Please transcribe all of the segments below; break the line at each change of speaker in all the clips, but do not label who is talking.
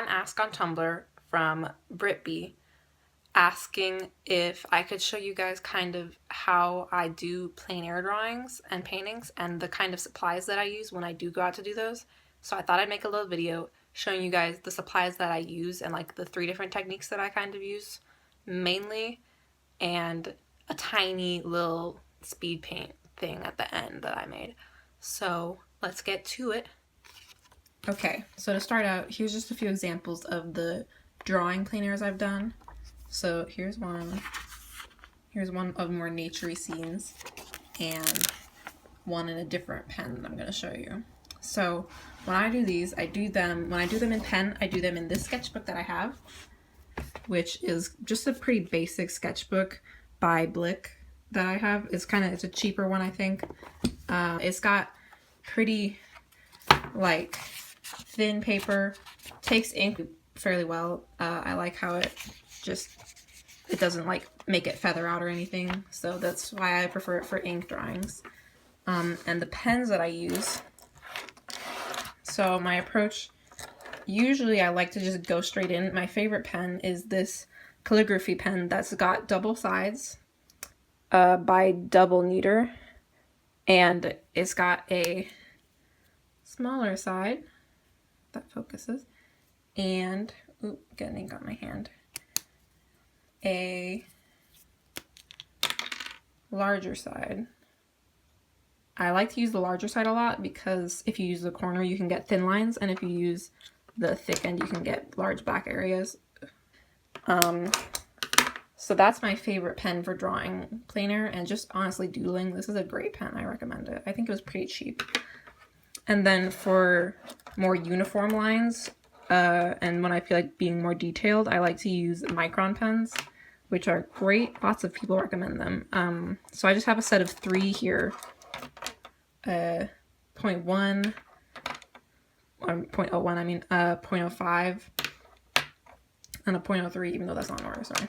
got an ask on Tumblr from Britby asking if I could show you guys kind of how I do plein air drawings and paintings and the kind of supplies that I use when I do go out to do those. So I thought I'd make a little video showing you guys the supplies that I use and like the 3 different techniques that I kind of use mainly, and a tiny little speed paint thing at the end that I made. So let's get to it. Okay, so to start out, here's just a few examples of the drawing plein airs I've done. So here's one of more naturey scenes, and one in a different pen that I'm going to show you. So when I do these, when I do them in pen, I do them in this sketchbook that I have, which is just a pretty basic sketchbook by Blick that I have. It's a cheaper one, I think. It's got pretty like thin paper, takes ink fairly well. I like how it doesn't like make it feather out or anything, so that's why I prefer it for ink drawings. And the pens that I use, so my approach, usually I like to just go straight in. My favorite pen is this calligraphy pen that's got double sides by Double Kneader, and it's got a smaller side that focuses, and getting ink on my hand, a larger side. I like to use the larger side a lot because if you use the corner you can get thin lines, and if you use the thick end you can get large black areas. So that's my favorite pen for drawing plein air and just honestly doodling. This is a great pen, I recommend it. I think it was pretty cheap. And then for more uniform lines, and when I feel like being more detailed, I like to use micron pens, which are great. Lots of people recommend them. So I just have a set of 3 here. 0.1, or 0.01, I mean, 0.05, and a 0.03, even though that's not in order, sorry.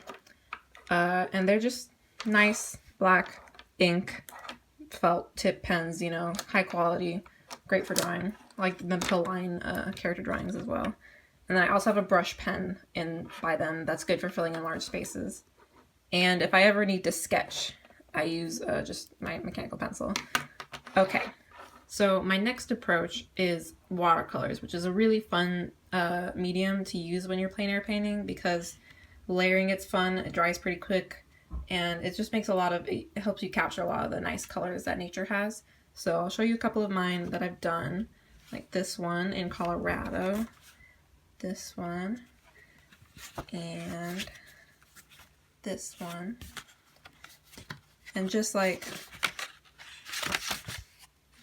And they're just nice black ink felt tip pens, you know, high quality, great for drawing. I like them to line character drawings as well. And then I also have a brush pen by them that's good for filling in large spaces. And if I ever need to sketch, I use just my mechanical pencil. Okay, so my next approach is watercolors, which is a really fun medium to use when you're plein air painting because layering it's fun, it dries pretty quick, and it just makes it helps you capture a lot of the nice colors that nature has. So I'll show you a couple of mine that I've done, like this one in Colorado, this one, and this one, and just like,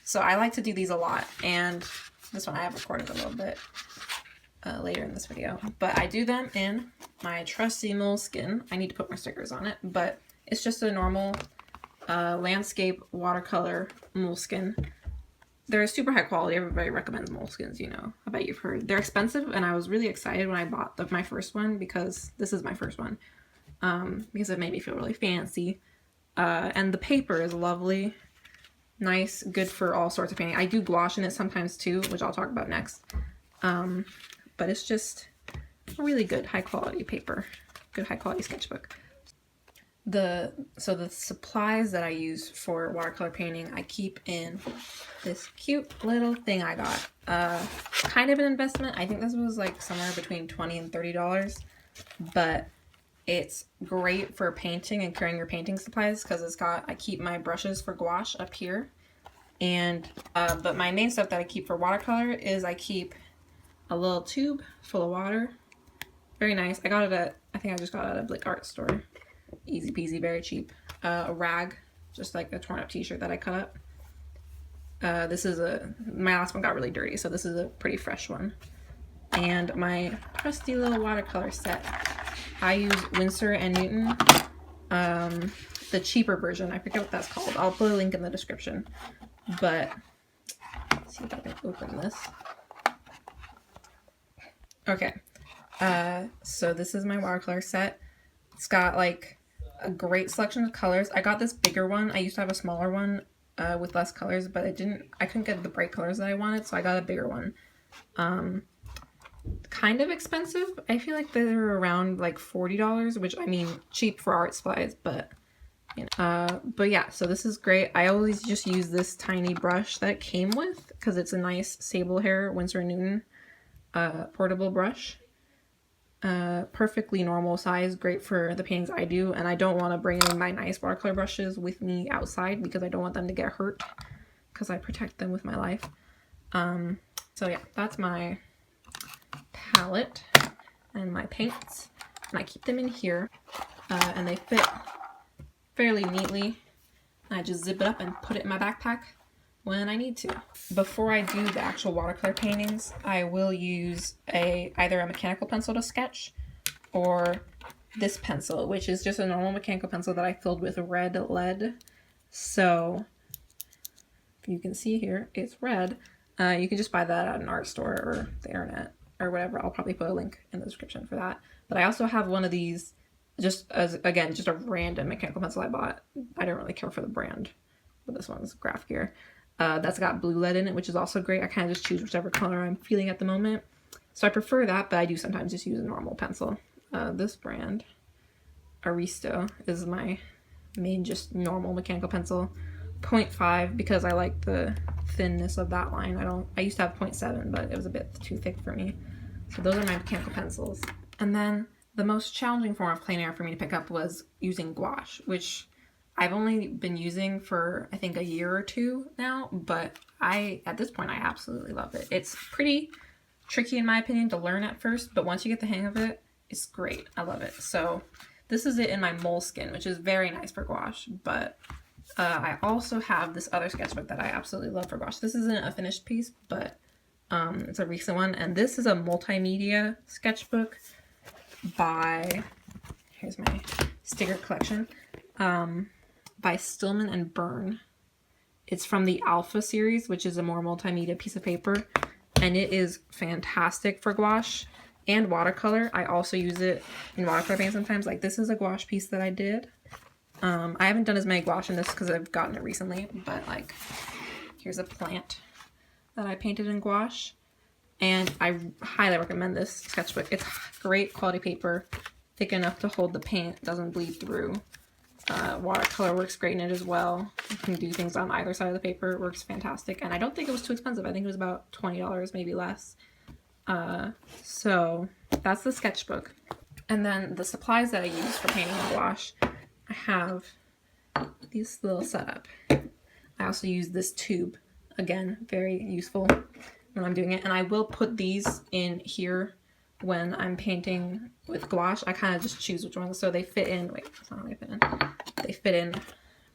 so I like to do these a lot, and this one I have recorded a little bit later in this video, but I do them in my trusty moleskin. I need to put more stickers on it, but it's just a normal landscape watercolor moleskin. They're super high quality. Everybody recommends moleskins, you know. I bet you've heard. They're expensive, and I was really excited when I bought my first one because this is my first one, because it made me feel really fancy. And the paper is lovely, nice, good for all sorts of painting. I do gouache in it sometimes too, which I'll talk about next. But it's just a really good high quality paper, good high quality sketchbook. So the supplies that I use for watercolor painting, I keep in this cute little thing I got. Kind of an investment. I think this was like somewhere between $20 and $30, but it's great for painting and carrying your painting supplies because I keep my brushes for gouache up here, and but my main stuff that I keep for watercolor is I keep a little tube full of water. Very nice. I think I just got it at a Blick art store. Easy peasy, very cheap. A rag, just like a torn up t-shirt that I cut up. My last one got really dirty, so this is a pretty fresh one. And my trusty little watercolor set. I use Winsor & Newton, the cheaper version. I forget what that's called. I'll put a link in the description. But let's see if I can open this. Okay, so this is my watercolor set. It's got like a great selection of colors. I got this bigger one. I used to have a smaller one with less colors, but I couldn't get the bright colors that I wanted, so I got a bigger one. kind of expensive. I feel like they're around like $40, which I mean, cheap for art supplies, but you know. But yeah, so this is great. I always just use this tiny brush that it came with because it's a nice sable hair Winsor & Newton portable brush. Perfectly normal size, great for the paintings I do, and I don't want to bring in my nice watercolor brushes with me outside because I don't want them to get hurt because I protect them with my life. So yeah, that's my palette and my paints, and I keep them in here, and they fit fairly neatly. I just zip it up and put it in my backpack when I need to. Before I do the actual watercolor paintings, I will use either a mechanical pencil to sketch or this pencil, which is just a normal mechanical pencil that I filled with red lead. So if you can see here, it's red. You can just buy that at an art store or the internet or whatever. I'll probably put a link in the description for that. But I also have one of these just as, again, just a random mechanical pencil I bought. I don't really care for the brand, but this one's Graph Gear. That's got blue lead in it, which is also great. I kind of just choose whichever color I'm feeling at the moment. So I prefer that, but I do sometimes just use a normal pencil. This brand, Aristo, is my main just normal mechanical pencil. 0.5 because I like the thinness of that line. I used to have 0.7, but it was a bit too thick for me. So those are my mechanical pencils. And then the most challenging form of plein air for me to pick up was using gouache, which I've only been using for I think a year or two now, but at this point I absolutely love it. It's pretty tricky in my opinion to learn at first, but once you get the hang of it, it's great. I love it. So this is it in my moleskin, which is very nice for gouache, but I also have this other sketchbook that I absolutely love for gouache. This isn't a finished piece, but it's a recent one, and this is a multimedia sketchbook by, here's my sticker collection, by Stillman and Byrne. It's from the Alpha series, which is a more multimedia piece of paper, and it is fantastic for gouache and watercolor. I also use it in watercolor paint sometimes. Like this is a gouache piece that I did. I haven't done as many gouache in this because I've gotten it recently, but like here's a plant that I painted in gouache, and I highly recommend this sketchbook. It's great quality paper, thick enough to hold the paint, doesn't bleed through. Watercolor works great in it as well. You can do things on either side of the paper. It works fantastic, and I don't think it was too expensive. I think it was about $20, maybe less. So that's the sketchbook. And then the supplies that I use for painting in gouache, I have this little setup. I also use this tube. Again, very useful when I'm doing it. And I will put these in here when I'm painting with gouache. I kind of just choose which ones. So they fit in, wait, that's not how they fit in. They fit in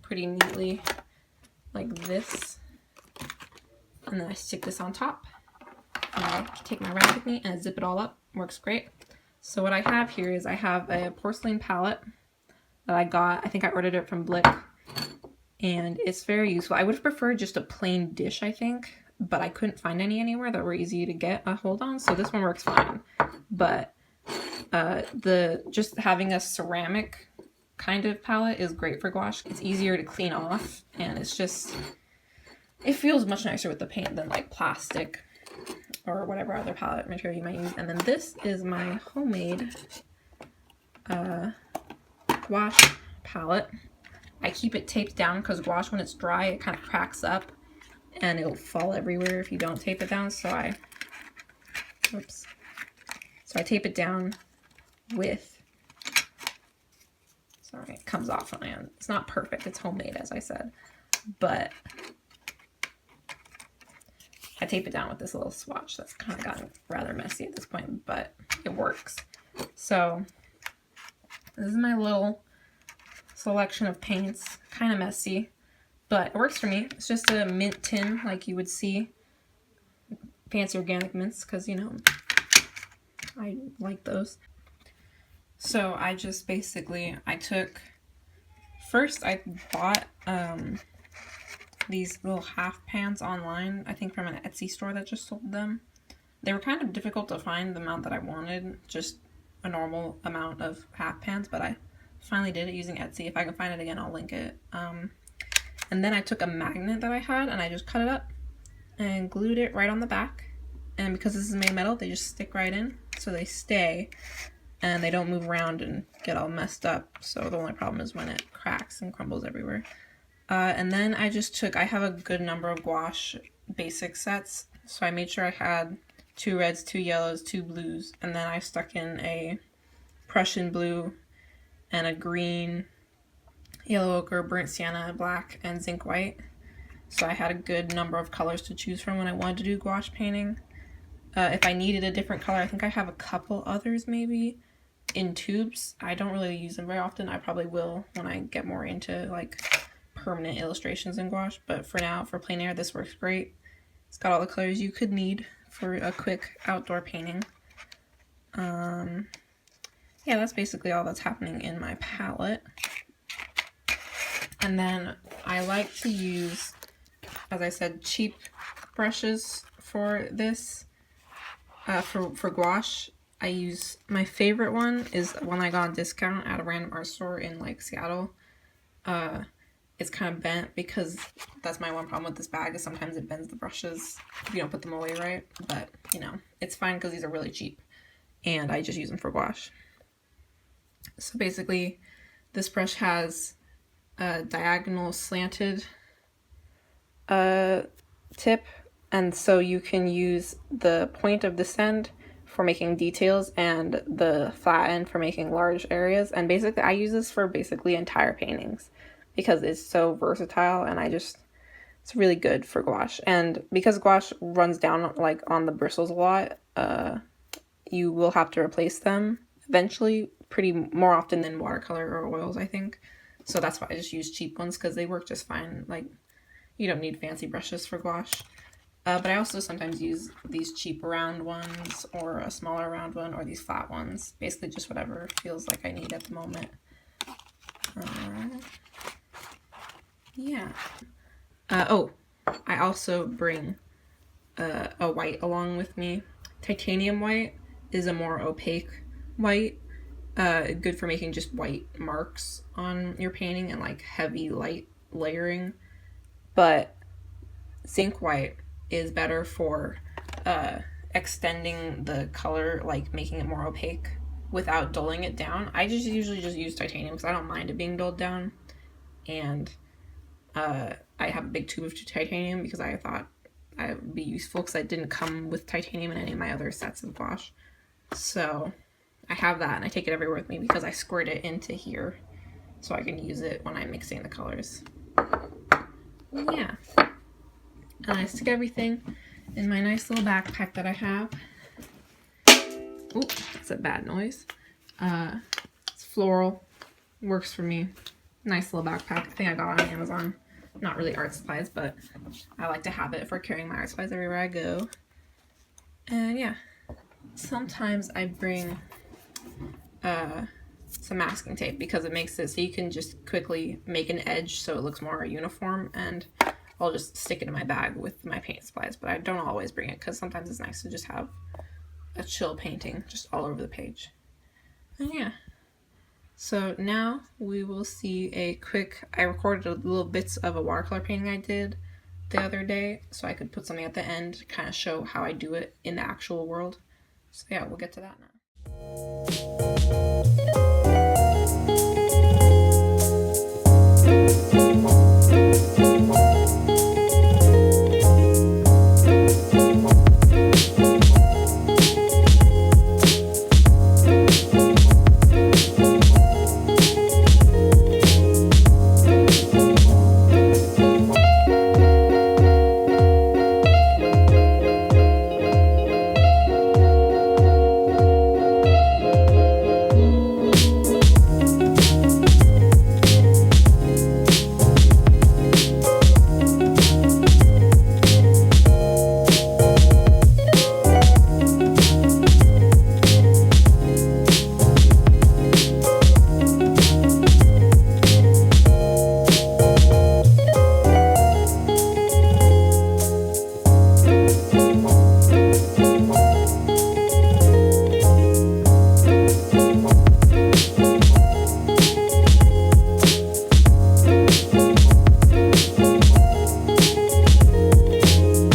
pretty neatly like this. And then I stick this on top. And I take my rag with me and I zip it all up. Works great. So what I have here is I have a porcelain palette that I got. I think I ordered it from Blick. And it's very useful. I would have preferred just a plain dish, I think, but I couldn't find any anywhere that were easy to get a hold on, so this one works fine. But just having a ceramic kind of palette is great for gouache. It's easier to clean off, and it feels much nicer with the paint than like plastic or whatever other palette material you might use. And then this is my homemade gouache palette. I keep it taped down because gouache, when it's dry, it kind of cracks up and it'll fall everywhere if you don't tape it down. So I tape it down with, sorry, it comes off on my own. It's not perfect. It's homemade, as I said, but I tape it down with this little swatch that's kind of gotten rather messy at this point, but it works. So this is my little selection of paints. Kind of messy, but it works for me. It's just a mint tin like you would see fancy organic mints, because you know I like those. So I just basically, first I bought these little half pans online, I think from an Etsy store that just sold them. They were kind of difficult to find the amount that I wanted, just a normal amount of half pans, but I finally did it using Etsy. If I can find it again, I'll link it. And then I took a magnet that I had and I just cut it up and glued it right on the back. and because this is made metal, they just stick right in, so they stay, and they don't move around and get all messed up. So the only problem is when it cracks and crumbles everywhere. And then I have a good number of gouache basic sets, so I made sure I had 2 reds, 2 yellows, 2 blues, and then I stuck in a Prussian blue and a green, yellow ochre, burnt sienna, black, and zinc white. So I had a good number of colors to choose from when I wanted to do gouache painting. If I needed a different color, I think I have a couple others maybe in tubes. I don't really use them very often. I probably will when I get more into like permanent illustrations in gouache, but for now, for plein air, this works great. It's got all the colors you could need for a quick outdoor painting. Yeah, that's basically all that's happening in my palette. And then I like to use, as I said, cheap brushes for this. For gouache, I use, my favorite one is one I got on discount at a random art store in like Seattle. It's kind of bent because that's my one problem with this bag, is sometimes it bends the brushes if you don't put them away right. But, you know, it's fine because these are really cheap and I just use them for gouache. So basically, this brush has a diagonal slanted tip, and so you can use the point of this end for making details and the flat end for making large areas. And basically, I use this for basically entire paintings because it's so versatile, and it's really good for gouache. And because gouache runs down like on the bristles a lot, you will have to replace them eventually, pretty more often than watercolor or oils, I think. So that's why I just use cheap ones, because they work just fine. Like, you don't need fancy brushes for gouache. But I also sometimes use these cheap round ones, or a smaller round one, or these flat ones. Basically just whatever feels like I need at the moment. Yeah. Oh, I also bring a white along with me. Titanium white is a more opaque white. Good for making just white marks on your painting and like heavy light layering. But zinc white is better for extending the color, like making it more opaque without dulling it down. I just usually just use titanium because I don't mind it being dulled down. And I have a big tube of titanium because I thought it would be useful, because I didn't come with titanium in any of my other sets of gouache. So I have that, and I take it everywhere with me because I squirt it into here so I can use it when I'm mixing the colors. Yeah. And I stick everything in my nice little backpack that I have. Ooh, that's a bad noise. It's floral. Works for me. Nice little backpack. I think I got it on Amazon. Not really art supplies, but I like to have it for carrying my art supplies everywhere I go. And yeah. Sometimes I bring some masking tape because it makes it so you can just quickly make an edge so it looks more uniform, and I'll just stick it in my bag with my paint supplies. But I don't always bring it because sometimes it's nice to just have a chill painting just all over the page. And yeah, so now we will see a quick, I recorded a little bits of a watercolor painting I did the other day so I could put something at the end to kind of show how I do it in the actual world. So yeah, we'll get to that now.